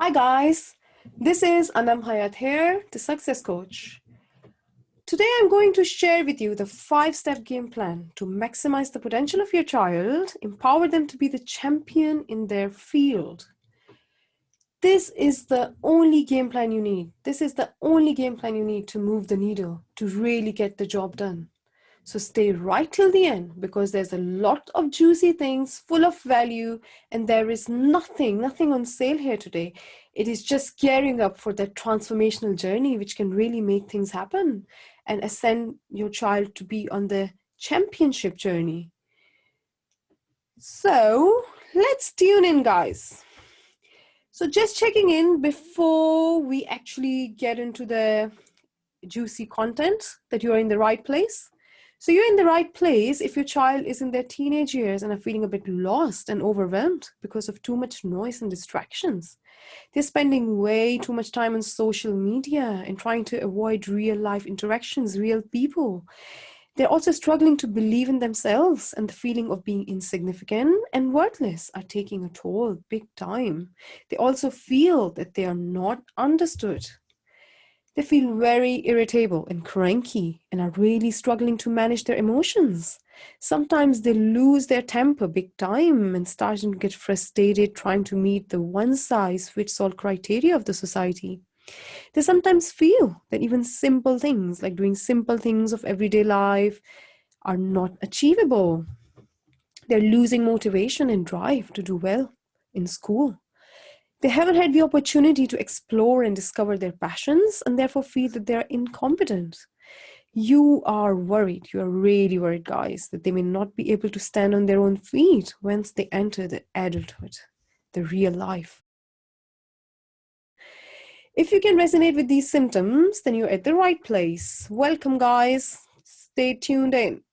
Hi guys, this is Anam Hayat here, the Success Coach. Today I'm going to share with you the 5-step game plan to maximize the potential of your child, empower them to be the champion in their field. This is the only game plan you need. This is the only game plan you need to move the needle, to really get the job done. So stay right till the end because there's a lot of juicy things full of value and there is nothing on sale here today. It is just gearing up for that transformational journey which can really make things happen and ascend your child to be on the championship journey. So let's tune in, guys. So just checking in before we actually get into the juicy content that you're in the right place. So you're in the right place if your child is in their teenage years and are feeling a bit lost and overwhelmed because of too much noise and distractions. They're spending way too much time on social media and trying to avoid real life interactions, real people. They're also struggling to believe in themselves, and the feeling of being insignificant and worthless are taking a toll big time. They also feel that they are not understood. They feel very irritable and cranky and are really struggling to manage their emotions. Sometimes they lose their temper big time and starting to get frustrated trying to meet the one-size-fits-all criteria of the society. They sometimes feel that even simple things, like doing simple things of everyday life, are not achievable. They're losing motivation and drive to do well in school. They haven't had the opportunity to explore and discover their passions and therefore feel that they're incompetent. You are worried, you are really worried, guys, that they may not be able to stand on their own feet once they enter the adulthood, the real life. If you can resonate with these symptoms, then you're at the right place. Welcome, guys. Stay tuned in.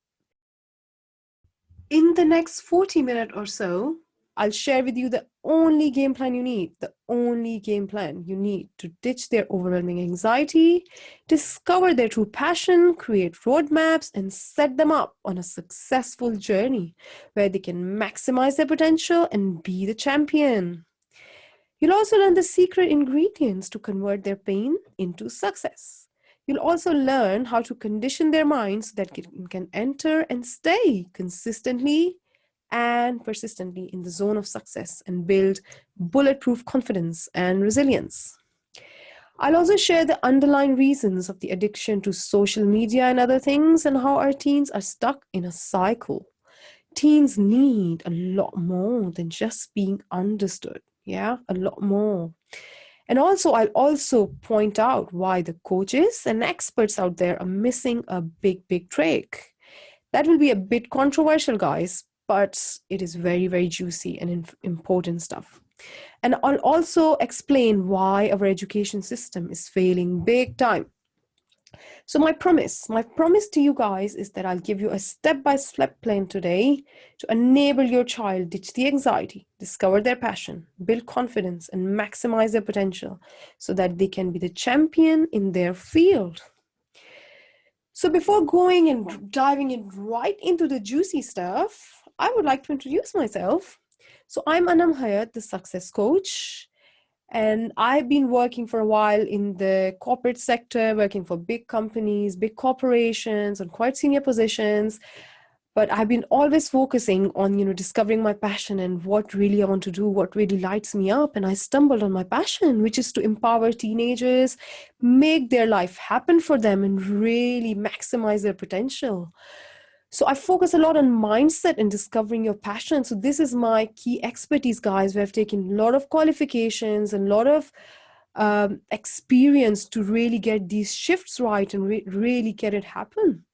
In the next 40 minutes or so, I'll share with you the only game plan you need, the only game plan you need to ditch their overwhelming anxiety, discover their true passion, create roadmaps, and set them up on a successful journey where they can maximize their potential and be the champion. You'll also learn the secret ingredients to convert their pain into success. You'll also learn how to condition their minds so that it can enter and stay consistently and persistently in the zone of success and build bulletproof confidence and resilience. I'll also share the underlying reasons of the addiction to social media and other things and how our teens are stuck in a cycle. Teens need a lot more than just being understood. Yeah, a lot more. And also, I'll also point out why the coaches and experts out there are missing a big trick. That will be a bit controversial, guys, but it is very juicy and important stuff. And I'll also explain why our education system is failing big time. So my promise to you guys is that I'll give you a step-by-step plan today to enable your child ditch the anxiety, discover their passion, build confidence, and maximize their potential so that they can be the champion in their field. So before going and diving in right into the juicy stuff, I would like to introduce myself. So I'm Anam Hayat, the Success Coach. And I've been working for a while in the corporate sector, working for big companies, big corporations, on quite senior positions. But I've been always focusing on, discovering my passion and what really I want to do, what really lights me up. And I stumbled on my passion, which is to empower teenagers, make their life happen for them, and really maximize their potential. So I focus a lot on mindset and discovering your passion. So this is my key expertise, guys. We have taken a lot of qualifications and a lot of experience to really get these shifts right and really get it happen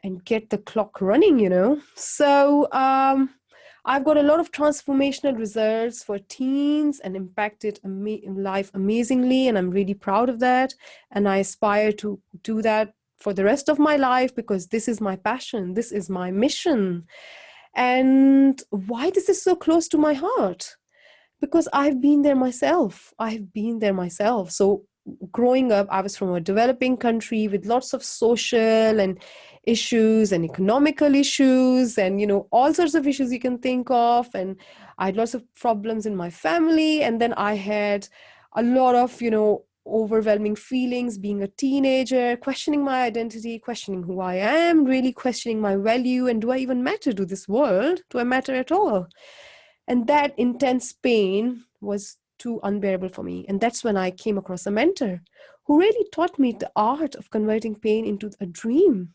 and get the clock running. So I've got a lot of transformational results for teens and impacted life amazingly. And I'm really proud of that. And I aspire to do that for the rest of my life because this is my passion. This is my mission. And why this is so close to my heart? Because I've been there myself. So growing up, I was from a developing country with lots of social and issues and economical issues and, all sorts of issues you can think of. And I had lots of problems in my family, and then I had a lot of, overwhelming feelings being a teenager, questioning my identity, questioning who I am, really questioning my value, and do I even matter to this world? Do I matter at all? And that intense pain was too unbearable for me. And that's when I came across a mentor who really taught me the art of converting pain into a dream.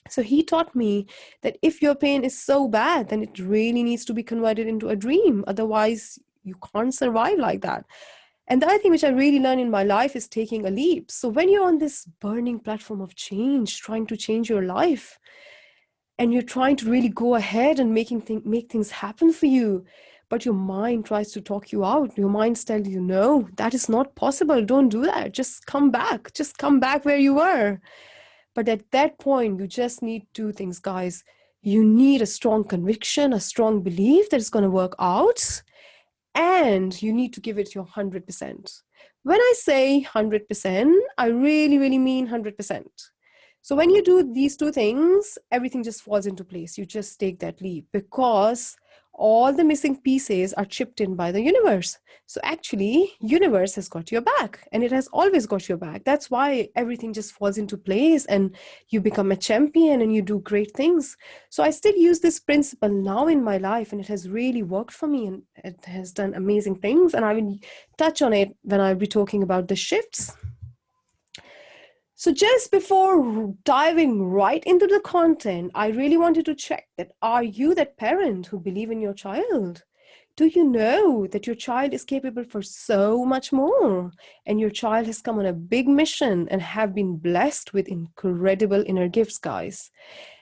So he taught me that if your pain is so bad, then it really needs to be converted into a dream. Otherwise, you can't survive like that. And the other thing which I really learned in my life is taking a leap. So when you're on this burning platform of change, trying to change your life, and you're trying to really go ahead and make things happen for you, but your mind tries to talk you out. Your mind tells you, no, that is not possible. Don't do that. Just come back. Just come back where you were. But at that point, you just need two things, guys. You need a strong conviction, a strong belief that it's going to work out, and you need to give it your 100%. When I say 100%, I really, really mean 100%. So when you do these two things, everything just falls into place. You just take that leap because all the missing pieces are chipped in by the universe. So actually, universe has got your back, and it has always got your back. That's why everything just falls into place and you become a champion and you do great things. So I still use this principle now in my life, and it has really worked for me, and it has done amazing things. And I will touch on it when I'll be talking about the shifts. So just before diving right into the content, I really wanted to check that, are you that parent who believes in your child? Do you know that your child is capable for so much more? And your child has come on a big mission and have been blessed with incredible inner gifts, guys.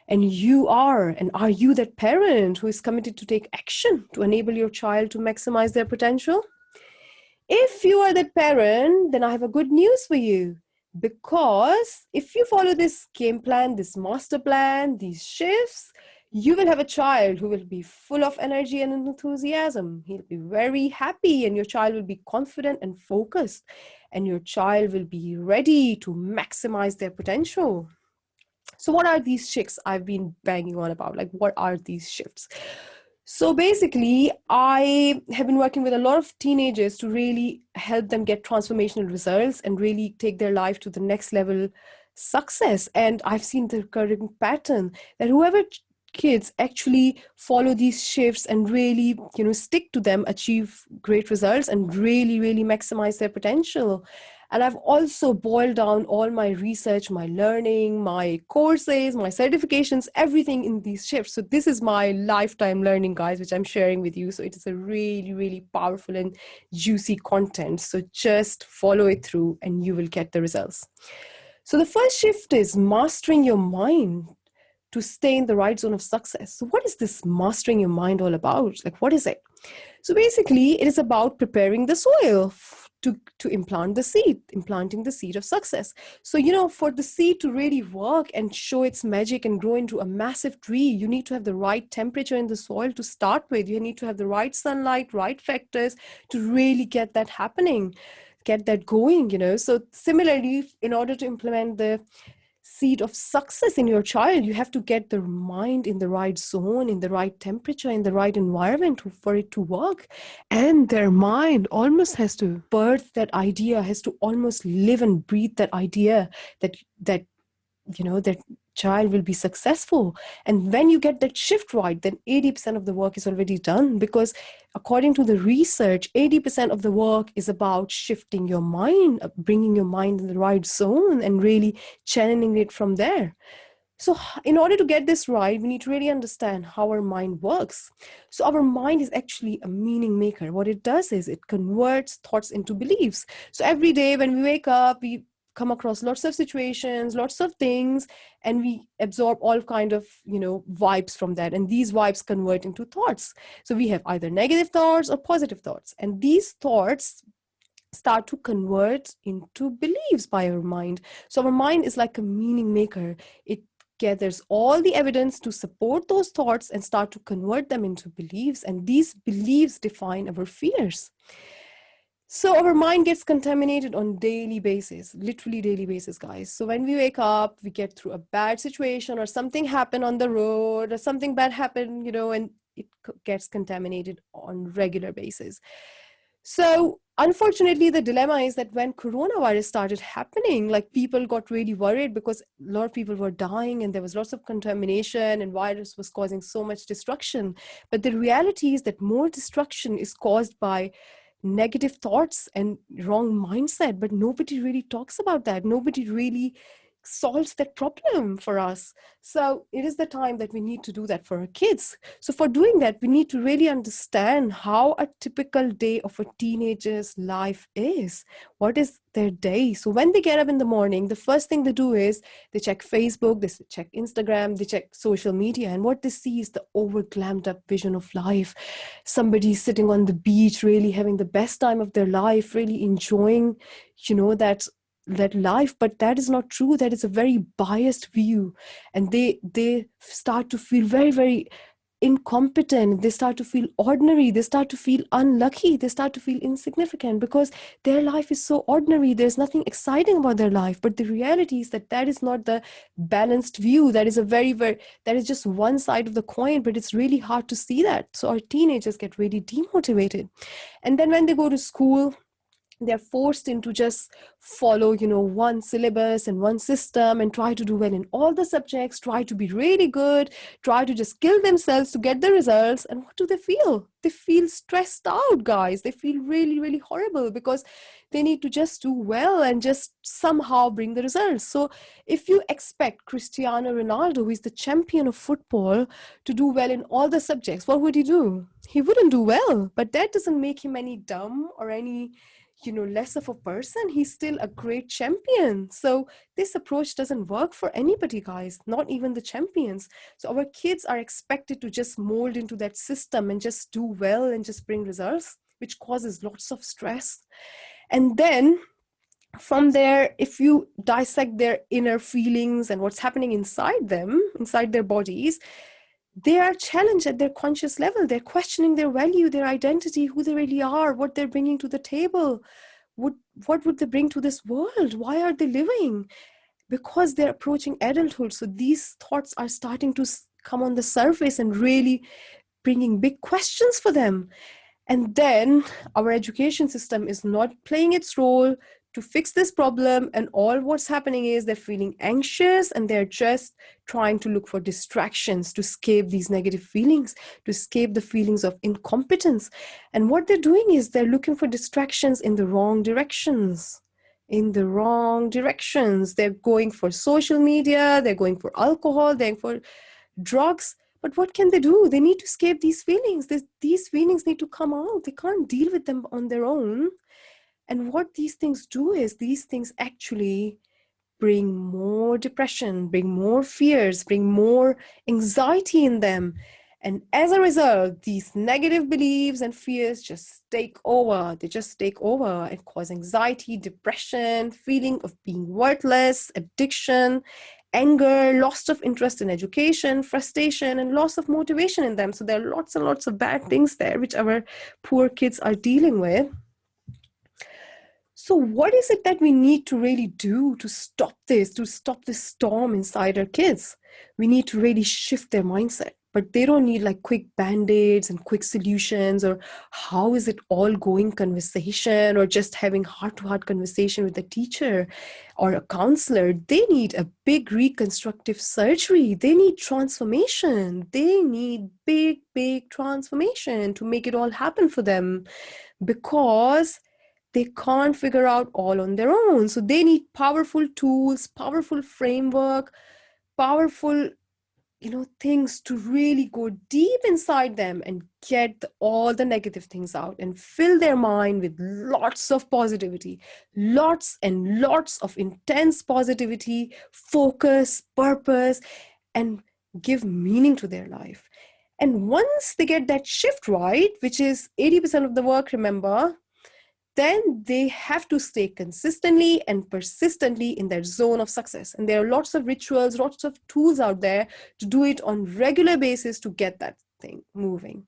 And are you that parent who is committed to take action to enable your child to maximize their potential? If you are that parent, then I have a good news for you. Because if you follow this game plan, this master plan, these shifts, you will have a child who will be full of energy and enthusiasm. He'll be very happy, and your child will be confident and focused. And your child will be ready to maximize their potential. So what are these shifts I've been banging on about? Like, what are these shifts? So basically, I have been working with a lot of teenagers to really help them get transformational results and really take their life to the next level success. And I've seen the recurring pattern that whoever kids actually follow these shifts and really, stick to them, achieve great results and really, really maximize their potential. And I've also boiled down all my research, my learning, my courses, my certifications, everything in these shifts. So this is my lifetime learning, guys, which I'm sharing with you. So it is a really, really powerful and juicy content. So just follow it through and you will get the results. So the first shift is mastering your mind to stay in the right zone of success. So what is this mastering your mind all about? Like, what is it? So basically, it is about preparing the soil to implanting the seed of success. So, for the seed to really work and show its magic and grow into a massive tree, you need to have the right temperature in the soil to start with. You need to have the right sunlight, right factors to really get that happening, get that going. So similarly, in order to implement the seed of success in your child, you have to get the mind in the right zone, in the right temperature, in the right environment for it to work. And their mind almost has to birth that idea, has to almost live and breathe that idea that that child will be successful. And when you get that shift right, then 80% of the work is already done, because according to the research, 80% of the work is about shifting your mind, bringing your mind in the right zone and really channeling it from there. So in order to get this right, we need to really understand how our mind works. So our mind is actually a meaning maker. What it does is it converts thoughts into beliefs. So every day when we wake up, we come across lots of situations, lots of things, and we absorb all kind of, vibes from that. And these vibes convert into thoughts. So we have either negative thoughts or positive thoughts. And these thoughts start to convert into beliefs by our mind. So our mind is like a meaning maker. It gathers all the evidence to support those thoughts and start to convert them into beliefs. And these beliefs define our fears. So our mind gets contaminated on daily basis, literally daily basis, guys. So when we wake up, we get through a bad situation or something happened on the road or something bad happened, and it gets contaminated on regular basis. So unfortunately, the dilemma is that when coronavirus started happening, like people got really worried because a lot of people were dying and there was lots of contamination and virus was causing so much destruction. But the reality is that more destruction is caused by negative thoughts and wrong mindset, but nobody really talks about that. Nobody really solves that problem for us. So it is the time that we need to do that for our kids. So for doing that, we need to really understand how a typical day of a teenager's life is. What is their day? So when they get up in the morning, the first thing they do is they check Facebook, they check Instagram, they check social media, and what they see is the over glammed up vision of life. Somebody sitting on the beach, really having the best time of their life, really enjoying, that life. But that is not true. That is a very biased view, and they start to feel very, very incompetent. They start to feel ordinary. They start to feel unlucky. They start to feel insignificant because their life is so ordinary. There's nothing exciting about their life. But the reality is that that is not the balanced view. That is a very, very, that is just one side of the coin, but it's really hard to see that. So our teenagers get really demotivated. And then when they go to school, they're forced into just follow, one syllabus and one system and try to do well in all the subjects, try to be really good, try to just kill themselves to get the results. And what do they feel? They feel stressed out, guys. They feel really, really horrible because they need to just do well and just somehow bring the results. So if you expect Cristiano Ronaldo, who is the champion of football, to do well in all the subjects, what would he do? He wouldn't do well, but that doesn't make him any dumb or any less of a person. He's still a great champion. So this approach doesn't work for anybody, guys, not even the champions. So our kids are expected to just mold into that system and just do well and just bring results, which causes lots of stress. And then from there, if you dissect their inner feelings and what's happening inside them, inside their bodies, they are challenged at their conscious level. They're questioning their value, their identity, who they really are, what they're bringing to the table. What would they bring to this world? Why are they living? Because they're approaching adulthood. So these thoughts are starting to come on the surface and really bringing big questions for them. And then our education system is not playing its role to fix this problem, and all what's happening is they're feeling anxious and they're just trying to look for distractions to escape these negative feelings, to escape the feelings of incompetence. And what they're doing is they're looking for distractions in the wrong directions. They're going for social media, they're going for alcohol, they're going for drugs. But what can they do? They need to escape these feelings. These feelings need to come out. They can't deal with them on their own. And what these things do is these things actually bring more depression, bring more fears, bring more anxiety in them. And as a result, these negative beliefs and fears just take over. They just take over and cause anxiety, depression, feeling of being worthless, addiction, anger, loss of interest in education, frustration, and loss of motivation in them. So there are lots and lots of bad things there, which our poor kids are dealing with. So what is it that we need to really do to stop this storm inside our kids? We need to really shift their mindset, but they don't need like quick band-aids and quick solutions or how is it all going conversation or just having heart-to-heart conversation with a teacher or a counselor. They need a big reconstructive surgery. They need transformation. They need big, big transformation to make it all happen for them, because they can't figure out all on their own. So they need powerful tools, powerful framework, powerful, things to really go deep inside them and get all the negative things out and fill their mind with lots of positivity, lots and lots of intense positivity, focus, purpose, and give meaning to their life. And once they get that shift right, which is 80% of the work, remember, then they have to stay consistently and persistently in their zone of success. And there are lots of rituals, lots of tools out there to do it on regular basis to get that thing moving.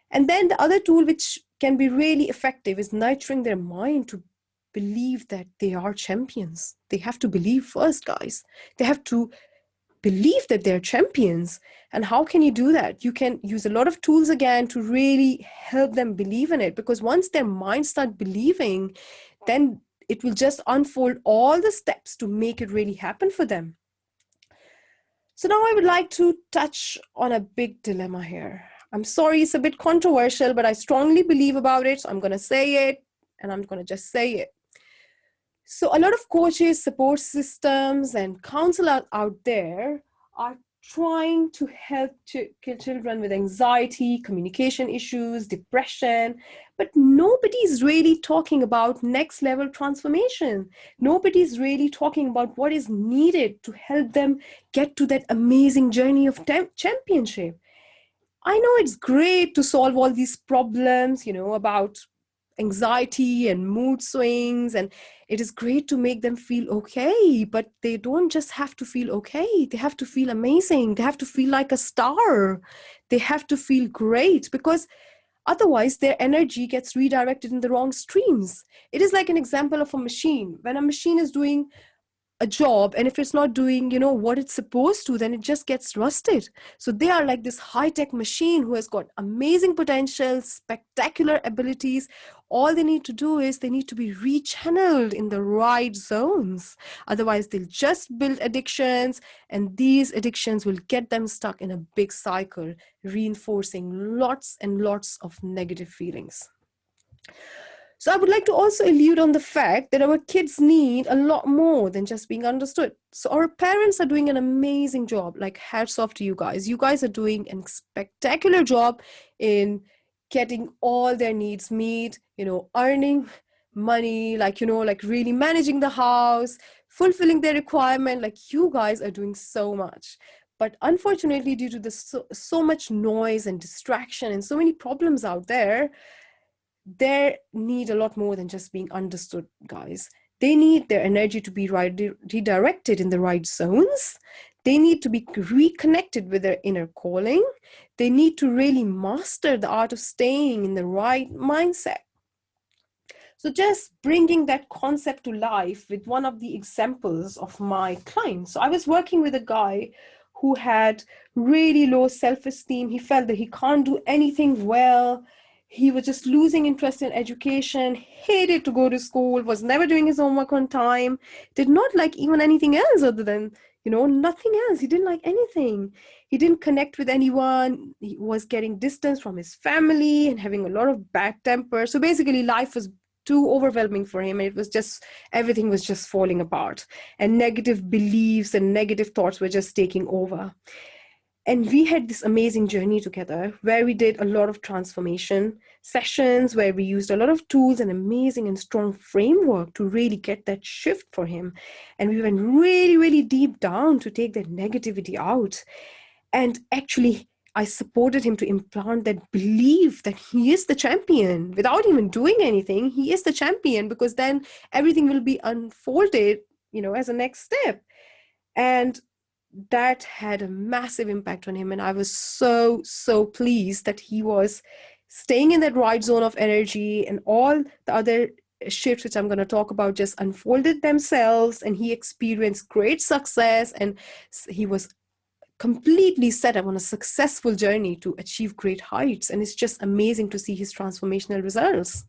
And then the other tool which can be really effective is nurturing their mind to believe that they are champions. They have to believe first, guys. They have to believe that they're champions. And how can you do that? You can use a lot of tools again to really help them believe in it, because once their minds start believing, then it will just unfold all the steps to make it really happen for them. So now I would like to touch on a big dilemma here. I'm sorry, it's a bit controversial, but I strongly believe about it. So I'm going to say it, and I'm going to just say it. So a lot of coaches, support systems, and counselors out there are trying to help children with anxiety, communication issues, depression, but nobody's really talking about next level transformation. Nobody's really talking about what is needed to help them get to that amazing journey of championship. I know it's great to solve all these problems, about anxiety and mood swings, and it is great to make them feel okay, but they don't just have to feel okay. They have to feel amazing. They have to feel like a star. They have to feel great, because otherwise their energy gets redirected in the wrong streams. It is like an example of a machine. When a machine is doing a job, and if it's not doing what it's supposed to, then it just gets rusted. So they are like this high-tech machine who has got amazing potential, spectacular abilities. All they need to do is they need to be rechanneled in the right zones. Otherwise they'll just build addictions, and these addictions will get them stuck in a big cycle, reinforcing lots and lots of negative feelings. So I would like to also allude on the fact that our kids need a lot more than just being understood. So our parents are doing an amazing job. Like, hats off to you guys. You guys are doing a spectacular job in getting all their needs met, earning money, like really managing the house, fulfilling their requirement. Like, you guys are doing so much. But unfortunately, due to the so much noise and distraction and so many problems out there, they need a lot more than just being understood, guys. They need their energy to be redirected in the right zones. They need to be reconnected with their inner calling. They need to really master the art of staying in the right mindset. So just bringing that concept to life with one of the examples of my clients. So I was working with a guy who had really low self-esteem. He felt that he can't do anything well. He was just losing interest in education, hated to go to school, was never doing his homework on time, did not like even anything else other than, nothing else. He didn't like anything. He didn't connect with anyone. He was getting distance from his family and having a lot of bad temper. So basically life was too overwhelming for him. It was just, everything was just falling apart, and negative beliefs and negative thoughts were just taking over. And we had this amazing journey together where we did a lot of transformation sessions, where we used a lot of tools and amazing and strong framework to really get that shift for him. And we went really, really deep down to take that negativity out. And actually, I supported him to implant that belief that he is the champion without even doing anything. He is the champion, because then everything will be unfolded, as a next step. And that had a massive impact on him. And I was so, so pleased that he was staying in that right zone of energy, and all the other shifts, which I'm going to talk about, just unfolded themselves, and he experienced great success, and he was completely set up on a successful journey to achieve great heights. And it's just amazing to see his transformational results.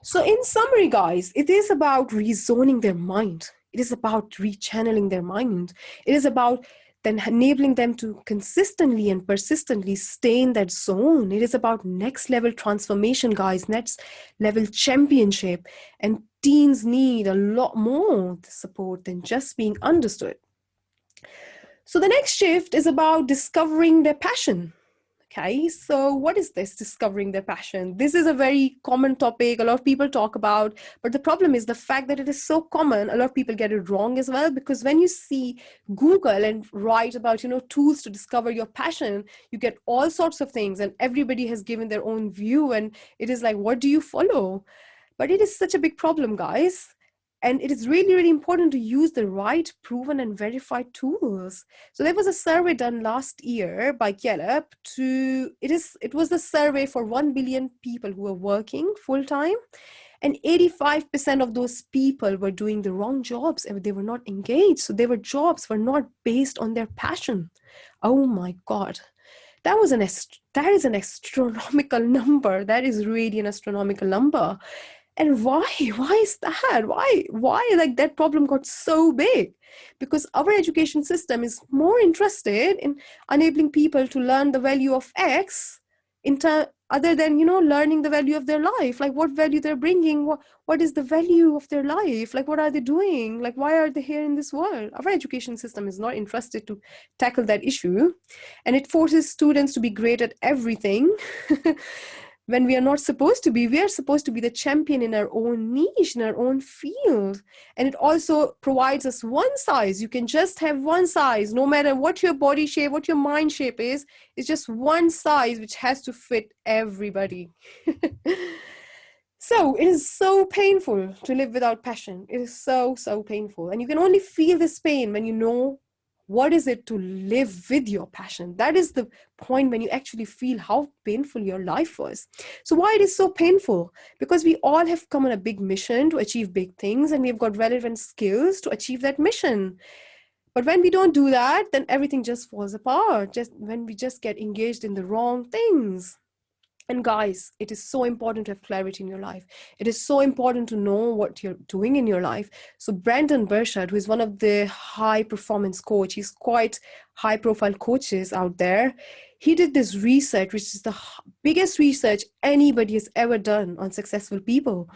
So in summary, guys, it is about rezoning their mind. It is about rechanneling their mind. It is about then enabling them to consistently and persistently stay in that zone. It is about next level transformation, guys, next level championship. And teens need a lot more support than just being understood. So the next shift is about discovering their passion. Okay, so what is this discovering their passion? This is a very common topic a lot of people talk about, but the problem is the fact that it is so common, a lot of people get it wrong as well, because when you see Google and write about, tools to discover your passion, you get all sorts of things, and everybody has given their own view, and it is like, what do you follow? But it is such a big problem, guys. And it is really, really important to use the right, proven and verified tools. So there was a survey done last year by Gallup it was the survey for 1 billion people who are working full time. And 85% of those people were doing the wrong jobs and they were not engaged. So their jobs were not based on their passion. Oh my God. That is an astronomical number. That is really an astronomical number. And why? Why is that? Why like that problem got so big? Because our education system is more interested in enabling people to learn the value of X other than, learning the value of their life, like what value they're bringing, what is the value of their life, like what are they doing, like why are they here in this world. Our education system is not interested to tackle that issue, and it forces students to be great at everything. When we are not supposed to be. We are supposed to be the champion in our own niche, in our own field. And it also provides us one size. You can just have one size, no matter what your body shape, what your mind shape is. It's just one size which has to fit everybody. So it is so painful to live without passion. It is so, so painful. And you can only feel this pain when you know what is it to live with your passion. That is the point when you actually feel how painful your life was. So why it is so painful? Because we all have come on a big mission to achieve big things, and we've got relevant skills to achieve that mission. But when we don't do that, then everything just falls apart, just when we just get engaged in the wrong things. And guys, it is so important to have clarity in your life. It is so important to know what you're doing in your life. So Brandon Burchard, who is one of the high performance coach, he's quite high profile coaches out there. He did this research, which is the biggest research anybody has ever done on successful people.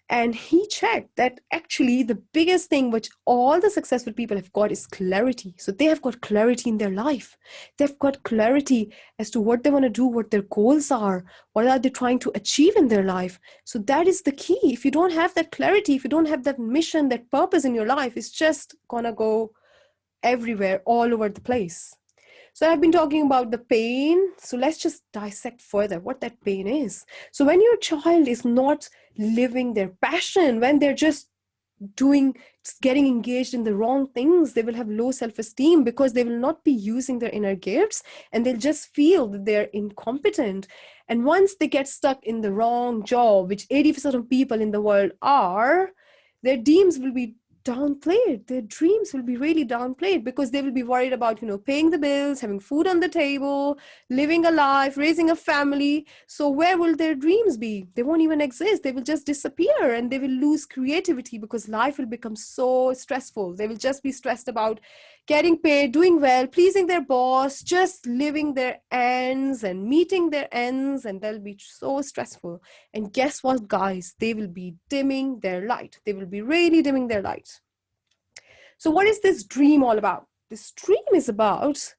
And he checked that actually the biggest thing which all the successful people have got is clarity. So they have got clarity in their life. They've got clarity as to what they want to do, what their goals are, what are they trying to achieve in their life. So that is the key. If you don't have that clarity, if you don't have that mission, that purpose in your life, it's just gonna go everywhere, all over the place. So I've been talking about the pain. So let's just dissect further what that pain is. So when your child is not living their passion, when they're just getting engaged in the wrong things, they will have low self-esteem because they will not be using their inner gifts, and they'll just feel that they're incompetent. And once they get stuck in the wrong job, which 80% of people in the world are, their dreams will be downplayed. Their dreams will be really downplayed because they will be worried about, paying the bills, having food on the table, living a life, raising a family. So where will their dreams be? They won't even exist. They will just disappear, and they will lose creativity because life will become so stressful. They will just be stressed about getting paid, doing well, pleasing their boss, just living their ends and meeting their ends, and they'll be so stressful. And guess what, guys? They will be dimming their light. They will be really dimming their light. So what is this dream all about? This dream is about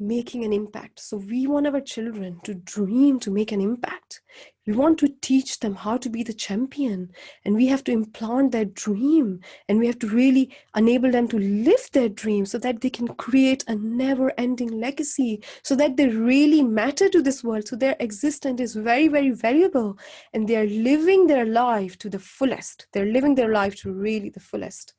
making an impact. So we want our children to dream to make an impact. We want to teach them how to be the champion, and we have to implant that dream, and we have to really enable them to live their dream so that they can create a never-ending legacy, so that they really matter to this world, so their existence is very, very valuable, and they are living their life to the fullest. They're living their life to really the fullest.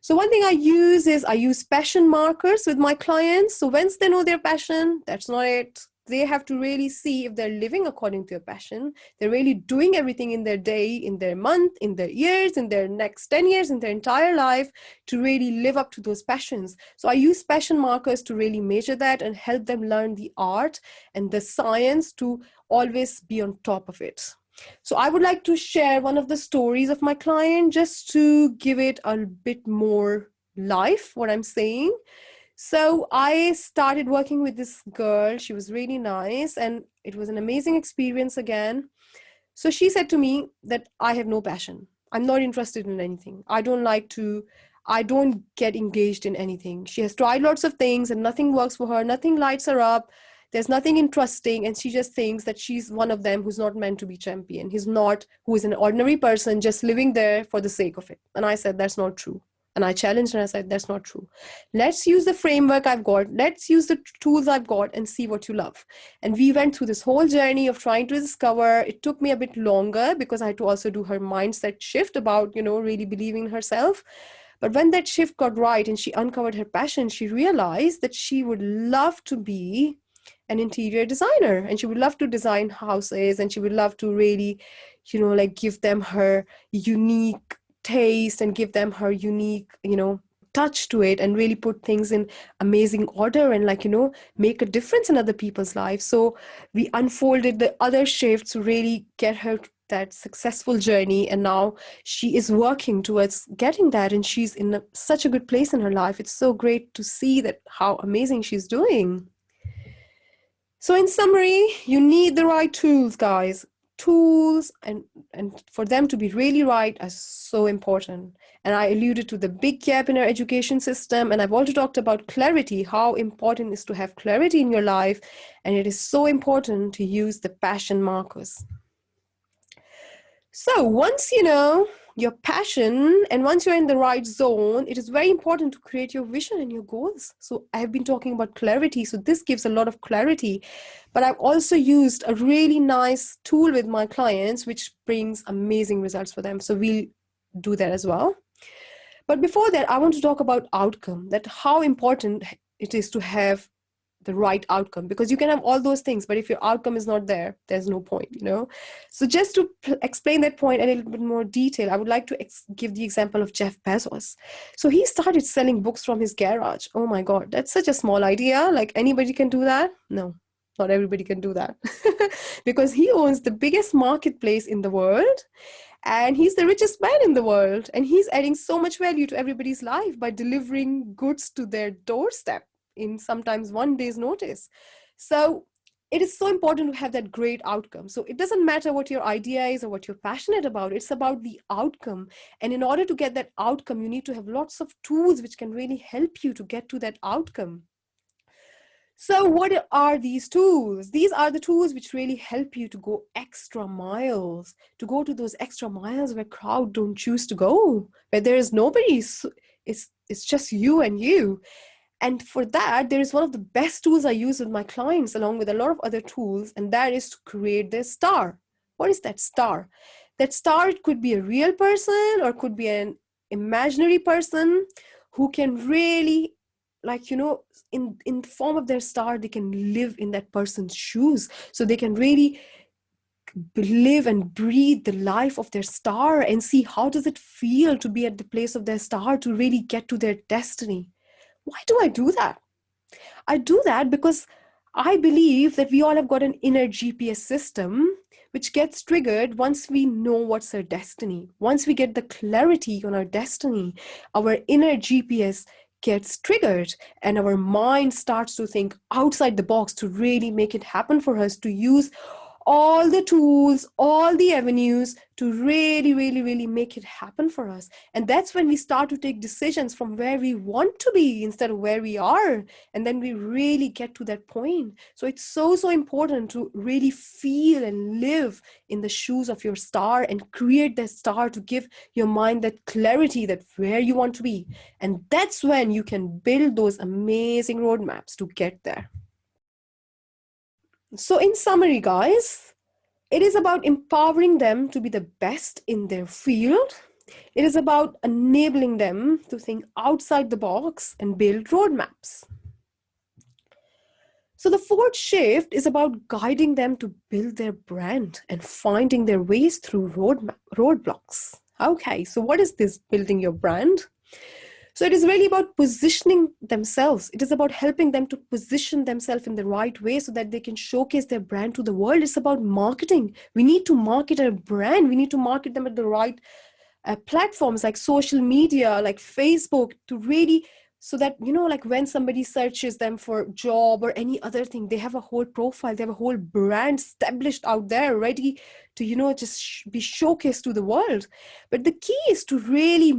So one thing I use passion markers with my clients. So once they know their passion, that's not it. They have to really see if they're living according to their passion. They're really doing everything in their day, in their month, in their years, in their next 10 years, in their entire life to really live up to those passions. So I use passion markers to really measure that and help them learn the art and the science to always be on top of it. So I would like to share one of the stories of my client just to give it a bit more life, what I'm saying. So I started working with this girl. She was really nice, and it was an amazing experience again. So she said to me that I have no passion. I'm not interested in anything. I don't get engaged in anything. She has tried lots of things and nothing works for her. Nothing lights her up. There's nothing interesting, and she just thinks that she's one of them who's not meant to be champion. Who is an ordinary person just living there for the sake of it. And I said, that's not true. And I challenged her and I said, that's not true. Let's use the framework I've got. Let's use the tools I've got and see what you love. And we went through this whole journey of trying to discover. It took me a bit longer because I had to also do her mindset shift about, really believing in herself. But when that shift got right and she uncovered her passion, she realized that she would love to be an interior designer, and she would love to design houses, and she would love to really, like give them her unique taste and give them her unique, touch to it, and really put things in amazing order, and make a difference in other people's lives. So we unfolded the other shifts to really get her that successful journey, and now she is working towards getting that, and she's in such a good place in her life. It's so great to see that how amazing she's doing. So in summary, you need the right tools, guys. Tools, and for them to be really right, are so important. And I alluded to the big gap in our education system, and I've also talked about clarity, how important it is to have clarity in your life, and it is so important to use the passion markers. So once you know your passion, and once you're in the right zone, it is very important to create your vision and your goals. So I've been talking about clarity, so this gives a lot of clarity. But I've also used a really nice tool with my clients, which brings amazing results for them. So we'll do that as well. But before that, I want to talk about outcome, that how important it is to have the right outcome, because you can have all those things, but if your outcome is not there, there's no point, So just to explain that point a little bit more detail, I would like to give the example of Jeff Bezos. So he started selling books from his garage. Oh my God, that's such a small idea. Like, anybody can do that? No, not everybody can do that. Because he owns the biggest marketplace in the world, and he's the richest man in the world, and he's adding so much value to everybody's life by delivering goods to their doorstep in sometimes one day's notice. So it is so important to have that great outcome. So it doesn't matter what your idea is or what you're passionate about, it's about the outcome. And in order to get that outcome, you need to have lots of tools which can really help you to get to that outcome. So what are these tools? These are the tools which really help you to go extra miles, to go to those extra miles where crowd don't choose to go, where there is nobody, it's just you and you. And for that, there is one of the best tools I use with my clients, along with a lot of other tools, and that is to create their star. What is that star? That star, it could be a real person or could be an imaginary person who can really, in the form of their star, they can live in that person's shoes. So they can really live and breathe the life of their star and see how does it feel to be at the place of their star, to really get to their destiny. Why do I do that? I do that because I believe that we all have got an inner GPS system which gets triggered once we know what's our destiny. Once we get the clarity on our destiny, our inner GPS gets triggered and our mind starts to think outside the box to really make it happen for us, to use all the tools, all the avenues to really, really, really make it happen for us. And that's when we start to take decisions from where we want to be instead of where we are. And then we really get to that point. So it's so, so important to really feel and live in the shoes of your star and create that star to give your mind that clarity that where you want to be. And that's when you can build those amazing roadmaps to get there. So in summary, guys, it is about empowering them to be the best in their field. It is about enabling them to think outside the box and build roadmaps. So the fourth shift is about guiding them to build their brand and finding their ways through roadblocks. Okay, so what is this building your brand? So it is really about positioning themselves. It is about helping them to position themselves in the right way so that they can showcase their brand to the world. It's about marketing. We need to market our brand. We need to market them at the right platforms like social media, like Facebook, to really, so that, like when somebody searches them for job or any other thing, they have a whole profile, they have a whole brand established out there ready to, just be showcased to the world. But the key is to really,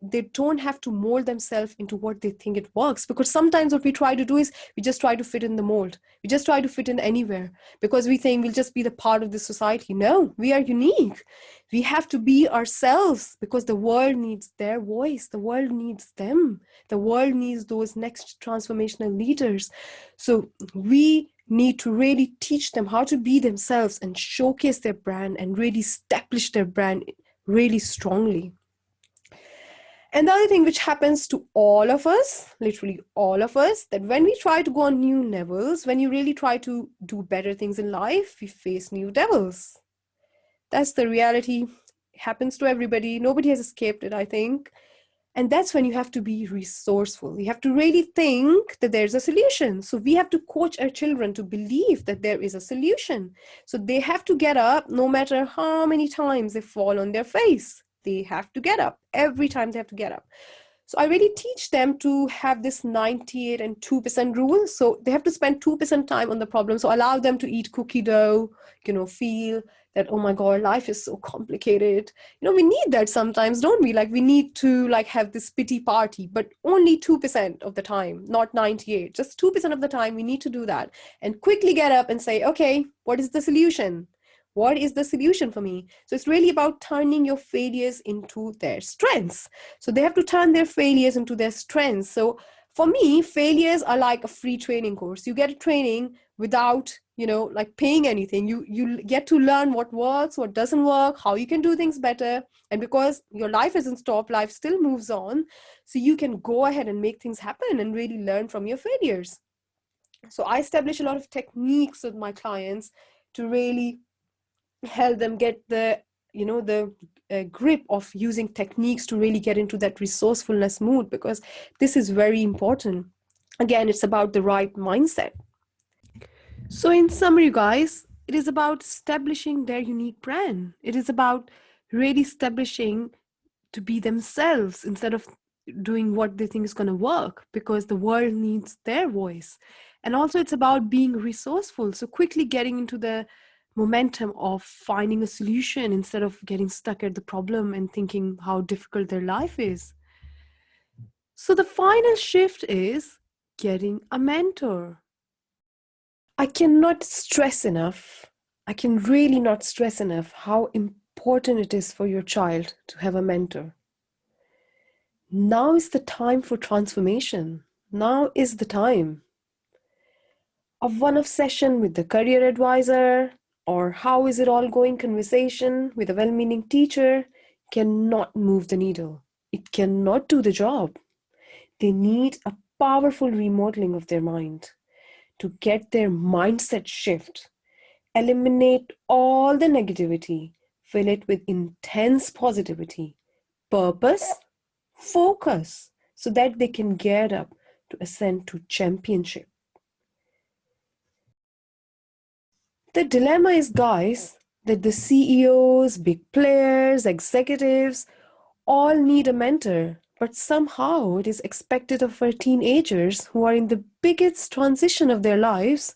they don't have to mold themselves into what they think it works. Because sometimes what we try to do is we just try to fit in the mold. We just try to fit in anywhere because we think we'll just be the part of the society. No, we are unique. We have to be ourselves because the world needs their voice. The world needs them. The world needs those next transformational leaders. So we need to really teach them how to be themselves and showcase their brand and really establish their brand really strongly. And the other thing which happens to all of us, literally all of us, that when we try to go on new levels, when you really try to do better things in life, we face new devils. That's the reality. It happens to everybody. Nobody has escaped it, I think. And that's when you have to be resourceful. You have to really think that there's a solution. So we have to coach our children to believe that there is a solution. So they have to get up no matter how many times they fall on their face. They have to get up. Every time they have to get up. So I really teach them to have this 98 and 2% rule. So they have to spend 2% time on the problem. So allow them to eat cookie dough, feel that, oh my God, life is so complicated. We need that sometimes, don't we? Like we need to have this pity party, but only 2% of the time, not 98. Just 2% of the time we need to do that and quickly get up and say, okay, what is the solution? What is the solution for me? So it's really about turning your failures into their strengths. So they have to turn their failures into their strengths. So for me, failures are like a free training course. You get a training without, paying anything. You get to learn what works, what doesn't work, how you can do things better. And because your life isn't stopped, life still moves on. So you can go ahead and make things happen and really learn from your failures. So I establish a lot of techniques with my clients to really help them get the grip of using techniques to really get into that resourcefulness mood, because this is very important. Again, it's about the right mindset. So in summary, guys, it is about establishing their unique brand. It is about really establishing to be themselves instead of doing what they think is going to work, because the world needs their voice. And also it's about being resourceful, so quickly getting into the momentum of finding a solution instead of getting stuck at the problem and thinking how difficult their life is. So the final shift is getting a mentor. I cannot stress enough, I can really not stress enough how important it is for your child to have a mentor. Now is the time for transformation. Now is the time. A one-off session with the career advisor or how is it all going conversation with a well-meaning teacher cannot move the needle. It cannot do the job. They need a powerful remodeling of their mind to get their mindset shift. Eliminate all the negativity. Fill it with intense positivity. Purpose, focus, so that they can get up to ascend to championship. The dilemma is, guys, that the CEOs, big players, executives all need a mentor, but somehow it is expected of our teenagers who are in the biggest transition of their lives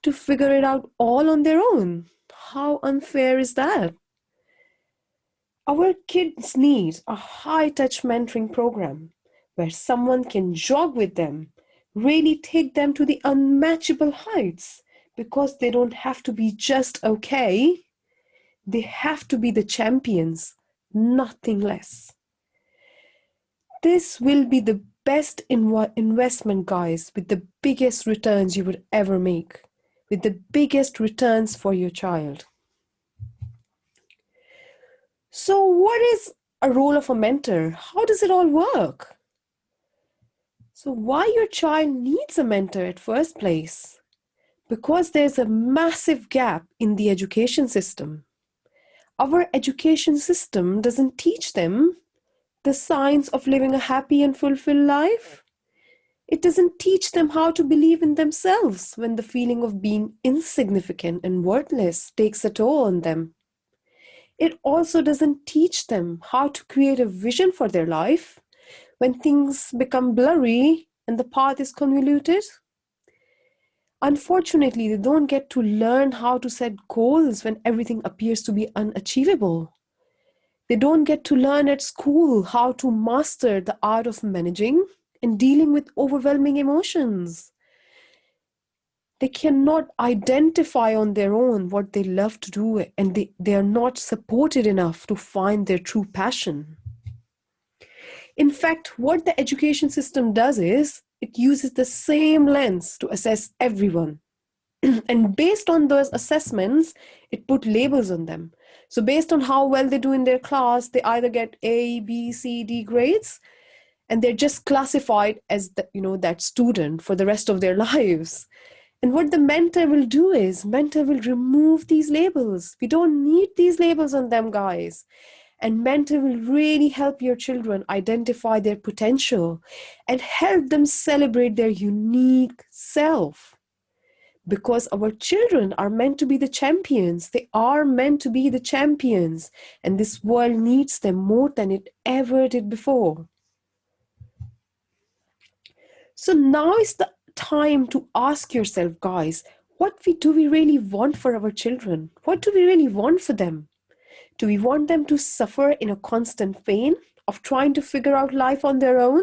to figure it out all on their own. How unfair is that? Our kids need a high-touch mentoring program where someone can jog with them, really take them to the unmatchable heights, because they don't have to be just okay. They have to be the champions, nothing less. This will be the best investment, guys, with the biggest returns you would ever make, with the biggest returns for your child. So what is a role of a mentor? How does it all work? So why your child needs a mentor at first place? Because there's a massive gap in the education system. Our education system doesn't teach them the science of living a happy and fulfilled life. It doesn't teach them how to believe in themselves when the feeling of being insignificant and worthless takes a toll on them. It also doesn't teach them how to create a vision for their life when things become blurry and the path is convoluted. Unfortunately, they don't get to learn how to set goals when everything appears to be unachievable. They don't get to learn at school how to master the art of managing and dealing with overwhelming emotions. They cannot identify on their own what they love to do, and they are not supported enough to find their true passion. In fact, what the education system does is it uses the same lens to assess everyone. And based on those assessments, it put labels on them. So based on how well they do in their class, they either get A, B, C, D grades, and they're just classified as that student for the rest of their lives. And what the mentor will do is mentor will remove these labels. We don't need these labels on them, guys. And mentor will really help your children identify their potential and help them celebrate their unique self. Because our children are meant to be the champions. They are meant to be the champions. And this world needs them more than it ever did before. So now is the time to ask yourself, guys, do we really want for our children? What do we really want for them? Do we want them to suffer in a constant pain of trying to figure out life on their own?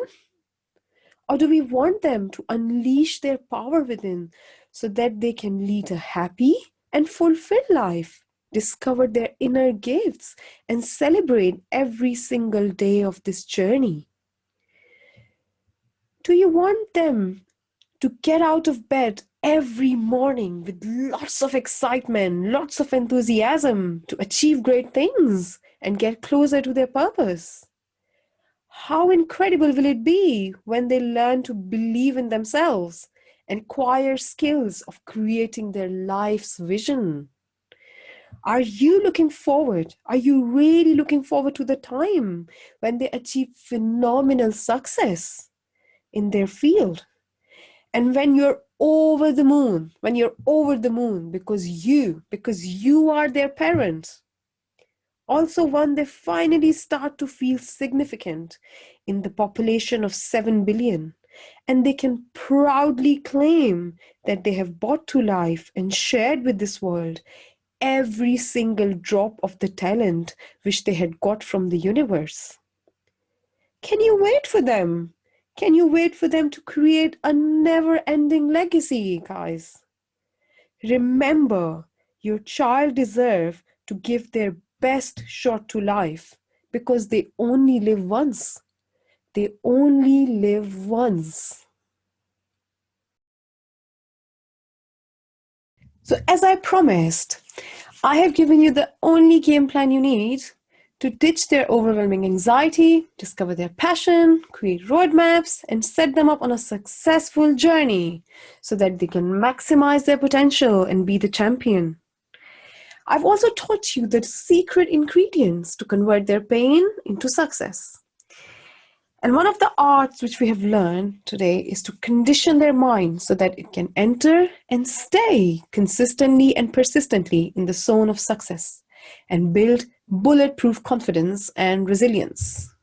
Or do we want them to unleash their power within so that they can lead a happy and fulfilled life, discover their inner gifts, and celebrate every single day of this journey? Do you want them to get out of bed every morning with lots of excitement, lots of enthusiasm to achieve great things and get closer to their purpose? How incredible will it be when they learn to believe in themselves and acquire skills of creating their life's vision? Are you looking forward? Are you really looking forward to the time when they achieve phenomenal success in their field? And when you're over the moon, because you are their parent. Also, when they finally start to feel significant in the population of 7 billion, and they can proudly claim that they have brought to life and shared with this world every single drop of the talent which they had got from the universe. Can you wait for them? Can you wait for them to create a never-ending legacy, guys? Remember, your child deserves to give their best shot to life because they only live once. They only live once. So as I promised, I have given you the only game plan you need to ditch their overwhelming anxiety, discover their passion, create roadmaps, and set them up on a successful journey so that they can maximize their potential and be the champion. I've also taught you the secret ingredients to convert their pain into success. And one of the arts which we have learned today is to condition their mind so that it can enter and stay consistently and persistently in the zone of success and build bulletproof confidence and resilience.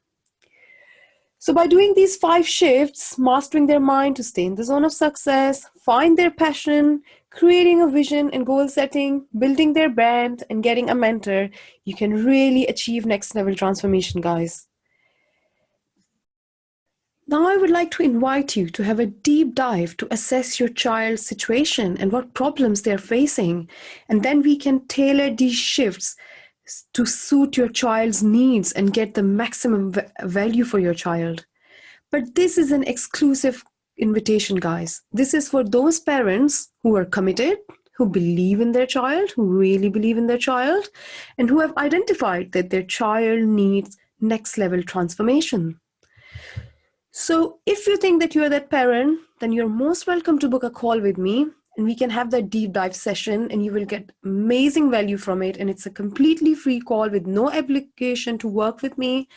So by doing these 5 shifts, mastering their mind to stay in the zone of success, find their passion, creating a vision and goal setting, building their brand, and getting a mentor, you can really achieve next level transformation, guys. Now I would like to invite you to have a deep dive to assess your child's situation and what problems they're facing. And then we can tailor these shifts to suit your child's needs and get the maximum value for your child. But this is an exclusive invitation, guys. This is for those parents who are committed, who believe in their child, who really believe in their child, and who have identified that their child needs next level transformation. So if you think that you're that parent, then you're most welcome to book a call with me and we can have that deep dive session and you will get amazing value from it. And it's a completely free call with no obligation to work with me.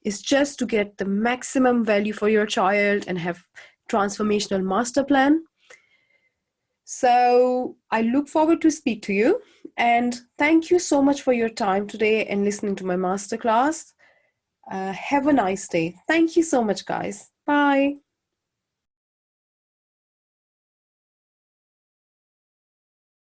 It's just to get the maximum value for your child and have transformational master plan. So I look forward to speak to you and thank you so much for your time today and listening to my masterclass. Have a nice day. Thank you so much, guys. Bye.